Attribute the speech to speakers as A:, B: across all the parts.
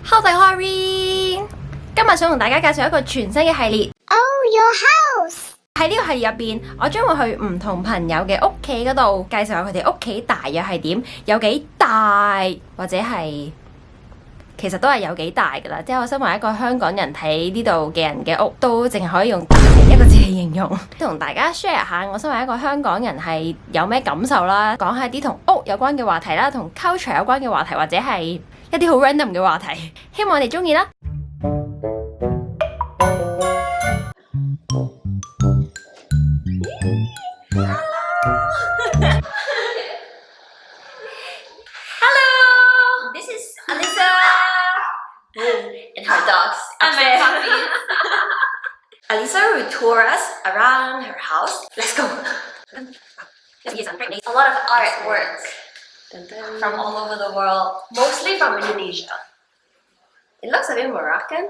A: Hello， 大家好，Irene，今日想同大家介紹一個全新嘅系列。
B: Oh, your house！
A: 喺呢個系列入邊，我將會去唔同朋友嘅屋企嗰度介紹下佢哋屋企大約係點，有幾大，或者係其實都係有幾大噶啦。即係我身為一個香港人睇呢度嘅人嘅屋，都淨係可以用大一個字嚟形容。同大家 share 下我身為一個香港人係有咩感受啦，講下啲同屋有關嘅話題啦，同 culture 有關嘅話題，或者係一啲好 random 嘅話題，希望你哋中意啦。Hello, this is Alyssa and her dogs and my puppies. Alyssa will tour us around her house. Let's go.
B: A lot of artwork from all over the world, mostly from Indonesia.
A: It looks a bit Moroccan.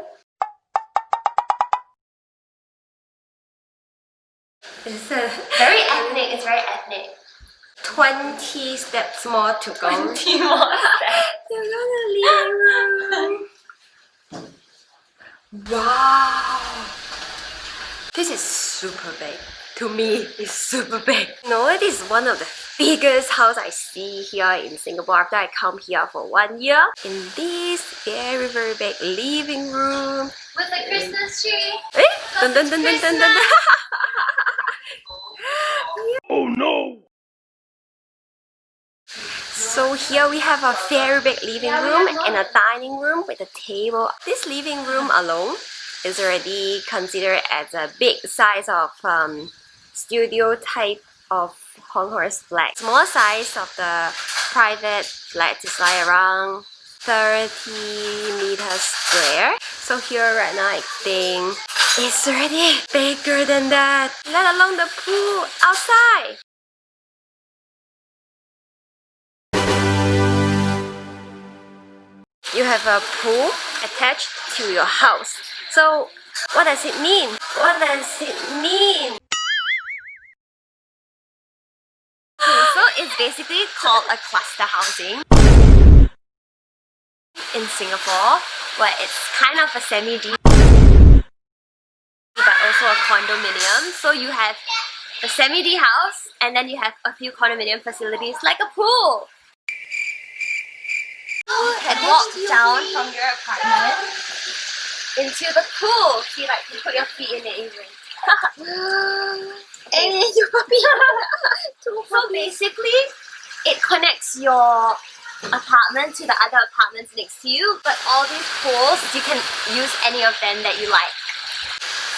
A: It's
B: Very ethnic, it's very ethnic.
A: 20 steps more to go.
B: 20 more steps.
A: To go to the living room. Wow. This is super big. To me, it's super big. No, it is one of the biggest house I see here in Singapore after I come here for 1 year. In this very, very big living room.
B: With the Christmas tree.
A: Eh? Dun, dun, dun, dun, dun, dun, dun.
C: Oh no!
A: So here we have a very big living room and a dining room with a table. This living room alone is already considered as a big size of studio type of Hong Kong's flat. Small size of the private flat is like around 30 meters square. So here right now I think it's already bigger than that, let alone the pool outside. You have a pool attached to your house. So what does it mean? What does it mean? So it's basically called a cluster housing in Singapore, where it's kind of a semi-D but also a condominium. So you have a semi-D house and then you have a few condominium facilities like a pool.
B: And walk down from your apartment
A: Into the pool. See, like you put your feet in it even.
B: and your puppy.
A: So basically, it connects your apartment to the other apartments next to you, but all these pools, you can use any of them that you like.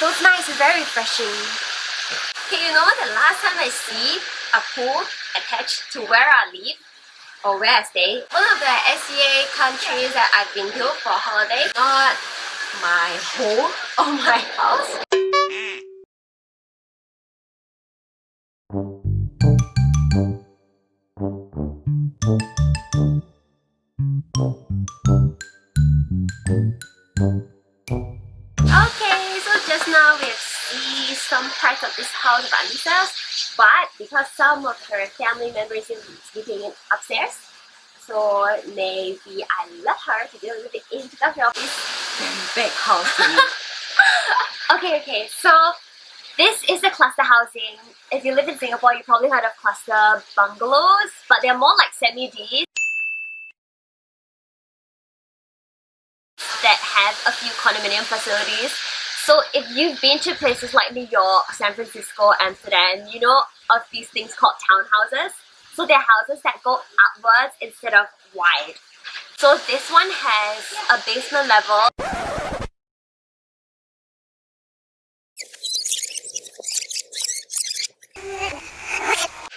A: So it's nice, it's very refreshing. Okay, you know the last time I see a pool attached to where I live or where I stay, one of the SEA countries that I've been to for holiday, not my home or my house. Okay, so just now we have seen some parts of this house of Alyssa's, but because some of her family members is sleeping upstairs, so maybe I let her to do a little bit introduction of this very big house to me. Okay, so this is the cluster housing. If you live in Singapore, you probably heard of cluster bungalows, but they're more like semi-Ds that have a few condominium facilities. So if you've been to places like New York, San Francisco, Amsterdam, you know of these things called townhouses. So they're houses that go upwards instead of wide. So this one has a basement level.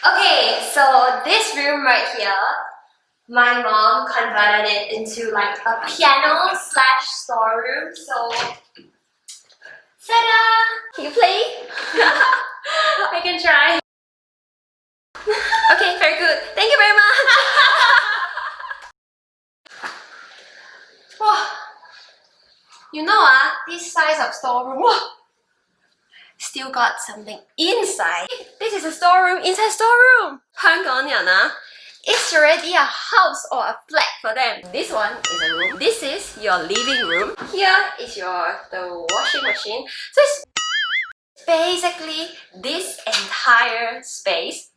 A: Okay, so this room right here, my mom converted it into like a piano slash storeroom. So, ta-da! Can you play? I can try. Okay, very good. Thank you very much. Wow. You know, this size of storeroom, still got something inside. This is a storeroom inside storeroom. 香港人，it's That's already a house or a flat for them. This one is a room. This is your living room. Here is the washing machine. So it's basically this entire space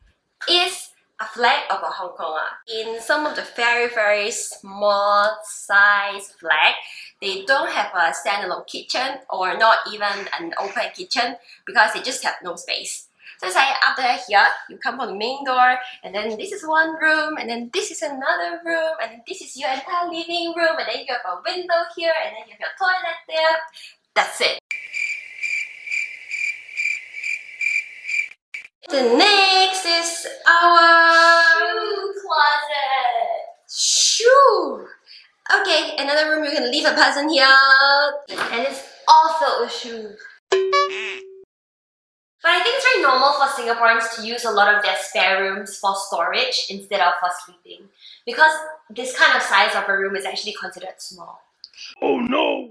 A: is a flat of a Hong Konger. In some of the very small size flat, they don't have a standalone kitchen or not even an open kitchen because they just have no space. So it's like up there here, you come from the main door, and then this is one room, and then this is another room, and then this is your entire living room, and then you have a window here, and then you have your toilet there. That's it. The next is our
B: Shoe closet.
A: shoe. Okay, another room, you can leave a present here.
B: And it's all filled with shoes. But I think it's very normal for Singaporeans to use a lot of their spare rooms for storage instead of for sleeping. Because this kind of size of a room is actually considered small.
C: Oh no!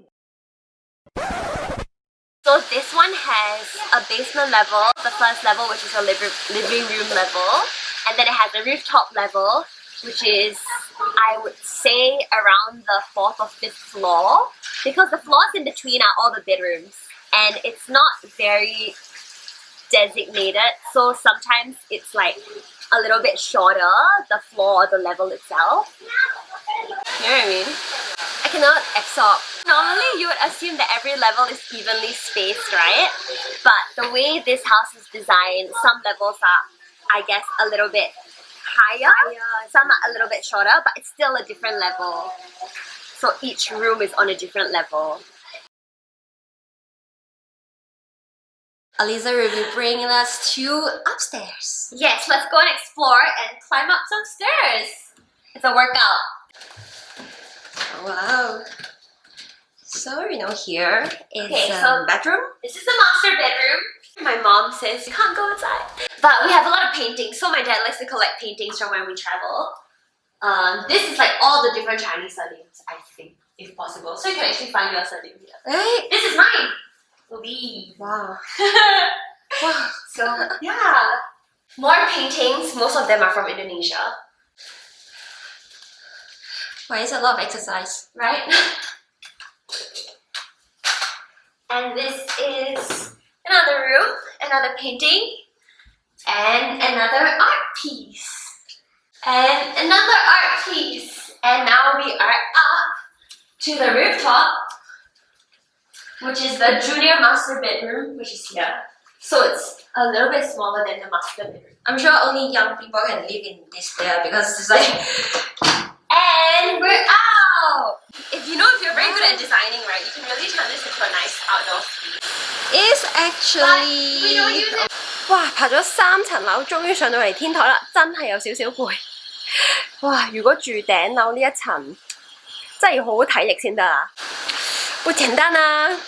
A: So this one has a basement level, the first level, which is a living room level, and then it has a rooftop level, which is, I would say, around the 4th or 5th floor, because the floors in between are all the bedrooms, and it's not very designated, so sometimes it's like a little bit shorter, the floor or the level itself. You know what I mean? I cannot absorb. Normally you would assume that every level is evenly spaced, right? But the way this house is designed, some levels are, I guess, a little bit higher, some are a little bit shorter, but it's still a different level. So each room is on a different level. Aliza will be bringing us to upstairs.
B: Yes, let's go and explore and climb up some stairs. It's a workout.
A: Wow. So, here is
B: Okay,
A: a
B: so-
A: bedroom.
B: This is the master bedroom. My mom says you can't go inside. But we have a lot of paintings, so my dad likes to collect paintings from when we travel. This is like all the different Chinese surnames, I think, if possible. So you can actually find your surname here.
A: Right?
B: This is mine. Lee.
A: Wow. Wow.
B: So, yeah. More paintings, most of them are from Indonesia.
A: Well, it's a lot of exercise.
B: Right? And this is another room, another painting, and another art piece. And another art piece. And now we are up to the rooftop, which is the junior master bedroom, which is here. So it's a little bit smaller than the master bedroom.
A: I'm sure only young people can live in this there because it's like...
B: And we're out!
A: if you're very good at designing, right, you can really turn this into a nice outdoor space. It's actually...
B: But we don't use it.
A: 哇，爬咗3層樓，終於上到嚟天台啦，真係有少少攰。哇，如果住頂樓呢一層，真係要好好體力先得啊！不簡單啊！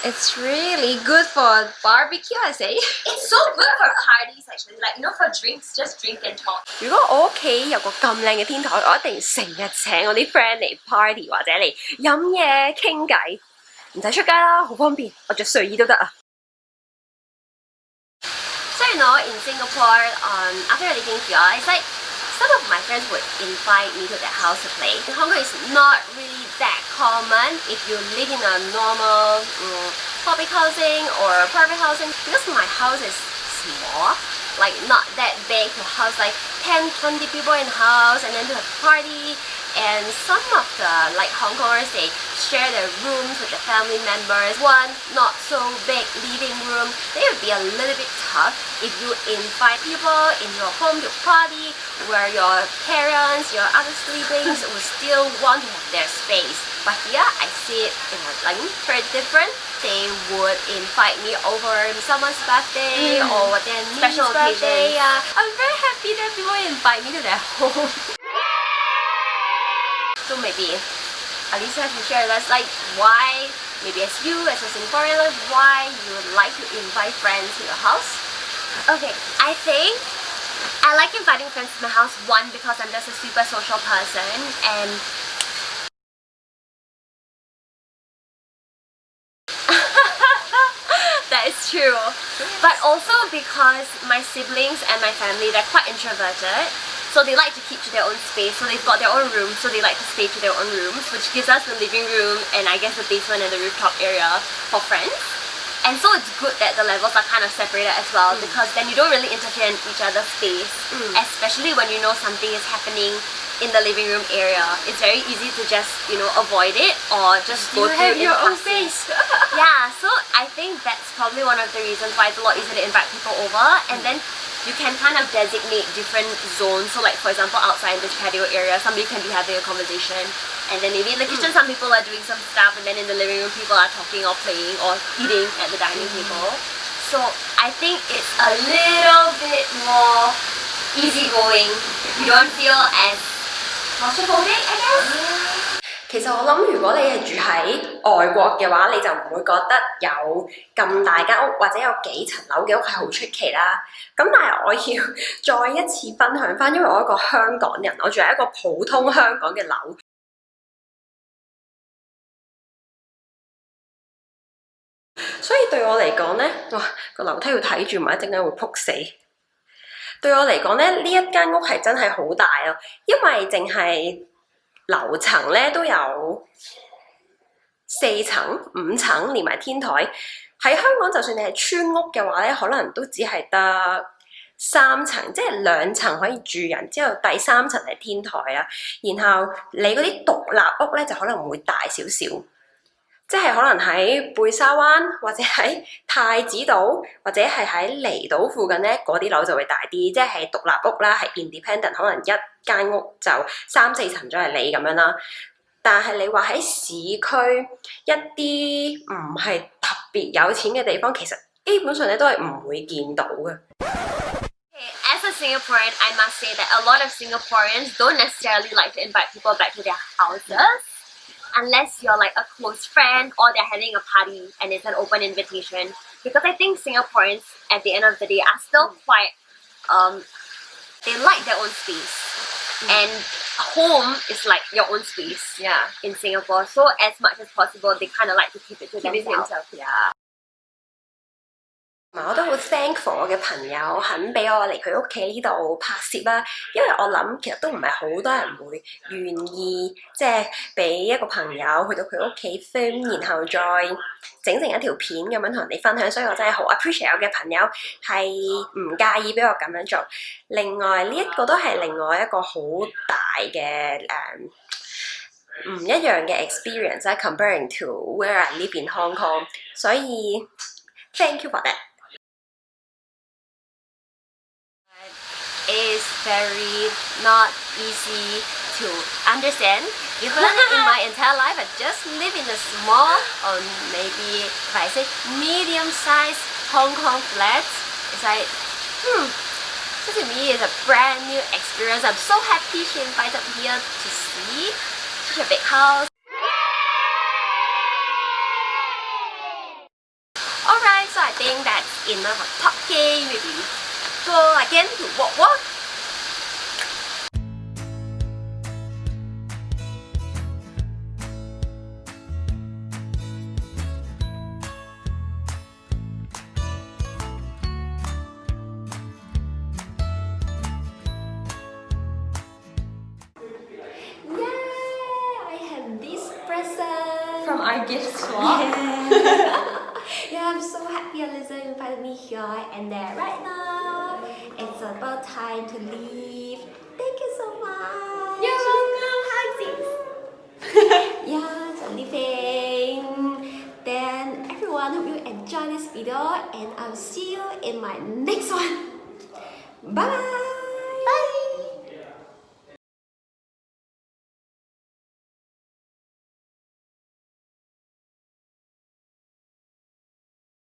A: It's really good for barbecue, I say.
B: It's so good for parties actually, like for drinks, just drink and talk.
A: 如果我屋企有個咁靚嘅天台，我一定成日請我啲 friend 嚟 party 或者嚟飲嘢傾偈，唔使出街啦，好方便，我着睡衣都得啊。So in Singapore, after living here, it's like some of my friends would invite me to their house to play. In Hong Kong, it's not really that common if you live in a normal public housing or private housing, because my house is small, like not that big to house like 10-20 people in the house and then to have a party. And some of the Hong Kongers, they share their rooms with the family members. One not so big living room. It would be a little bit tough if you invite people in your home to party where your parents, your other siblings would still want to have their space. But here, I see it in very different. They would invite me over someone's birthday or their niece's
B: Special
A: birthday.
B: occasions.
A: Yeah, I'm very happy that people invite me to their home. So maybe Aliza can share with us why, maybe as you as a Singaporean, why you would like to invite friends to your house?
B: Okay, I think I like inviting friends to my house, one, because I'm just a super social person, and
A: That is true.
B: but also because my siblings and my family, they're quite introverted.
A: So they like to keep to their own space. So they've got their own rooms, so they like to stay to their own rooms, which gives us the living room and I guess the basement and the rooftop area for friends. And so it's good that the levels are kind of separated as well because then you don't really interfere in each other's space, especially when you know something is happening in the living room area. It's very easy to just, you know, avoid it or just go through in passing. Yeah, so I think that's probably one of the reasons why it's a lot easier to invite people over, and then you can kind of designate different zones. So like for example, outside in this patio area, somebody can be having a conversation, and then maybe in the kitchen some people are doing some stuff, and then in the living room people are talking or playing or eating at the dining table. So I think it's a little bit more easygoing. You don't feel as claustrophobic, I guess. 其實我諗，如果你係住喺外國嘅話，你就唔會覺得有咁大間屋或者有幾層樓嘅屋係好出奇啦。咁但係我要再一次分享翻，因為我係一個香港人，我住喺一個普通香港嘅樓。所以對我嚟講呢，哇個樓梯要睇住，唔係一陣間會仆死。對我嚟講呢，呢一間屋係真係好大咯，因為淨係樓層咧都有4層、5層，連埋天台。喺香港，就算你係村屋嘅話咧，可能都只係得3層，即係2層可以住人，之後第3層係天台啊。然後你嗰啲獨立屋咧就可能會大少少。即係可能喺貝沙灣或者喺太子島或者係喺離島附近咧，嗰啲樓就會大啲，即係獨立屋啦，係 independent， 可能一間屋就3、4層咗係你咁樣啦。但係你話喺市區一啲唔係特別有錢嘅地方，其實基本上咧都係唔會見到嘅。
B: As a Singaporean, I must say that a lot of Singaporeans don't necessarily like to invite people back to their houses.Unless you're like a close friend or they're having a party and it's an open invitation. Because I think Singaporeans at the end of the day are still quite, they like their own space. And home is like your own space in Singapore. So as much as possible, they kind of like to keep it to themselves. Yeah.
A: 我都好 thankful 我嘅朋友肯俾我嚟佢屋企呢度拍攝啦，因為我諗其實都唔係好多人會願意即係俾一個朋友去到佢屋企 film， 然後再整成一條片咁樣同人哋分享，所以我真係好 appreciate 我嘅朋友係唔介意俾我咁樣做。另外呢一個都係另外一個好大嘅唔一樣嘅 experience 啦 ，comparing to where I live in Hong Kong， 所以 thank you for that。Is very not easy to understand. Even in my entire life, I just live in a small or maybe if I say medium-sized Hong Kong flat. It's like, so to me it's a brand new experience. I'm so happy she invited me here to see such a big house. Alright, so I think that's enough of talking. Maybe go again to walk. From our gift swap. Yeah, I'm so happy Alyssa invited me here and there right now. It's about time to leave. Thank you so much.
B: You're welcome. Hugsies.
A: Yeah, so leaving. Then everyone, hope you enjoy this video and I'll see you in my next one. Bye bye.